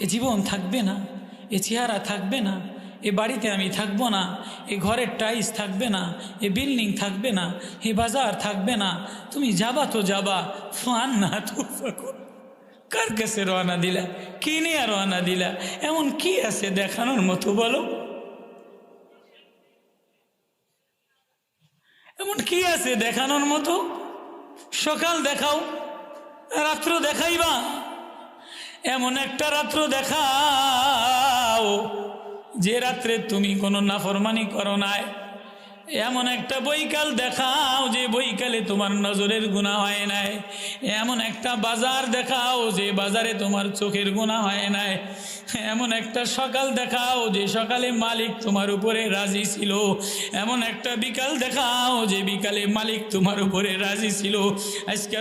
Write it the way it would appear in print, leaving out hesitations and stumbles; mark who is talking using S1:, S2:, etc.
S1: এ জীবন থাকবে না, এ চেহারা থাকবে না, এ বাড়িতে আমি থাকবো না, এ ঘরের টাইলস থাকবে না, এ বিল্ডিং থাকবে না, এ বাজার থাকবে না। তুমি যাবা তো যাবা, ফান না তো কার কাছে রওনা দিলা, কি নিয়ে রওনা দিলা? এমন কি আছে দেখানোর মতো বলো? এমন কি আছে দেখানোর মতো? সকাল দেখাও, রাত্র দেখাইবা? এমন একটা রাত্র দেখাও যে রাত্রে তুমি কোনো নাফরমানি করো নাই। এমন একটা বৈকাল দেখাও যে বৈকালে তোমার নজরের গুনাহ হয় নাই। এমন একটা বাজার দেখাও যে বাজারে তোমার চোখের গুনাহ হয় নাই। এমন একটা সকাল দেখাও যে সকালে মালিক তোমার উপরে রাজি ছিল। এমন একটা বিকাল দেখাও যে বিকালে মালিক তোমার উপরে রাজি ছিল। আজকে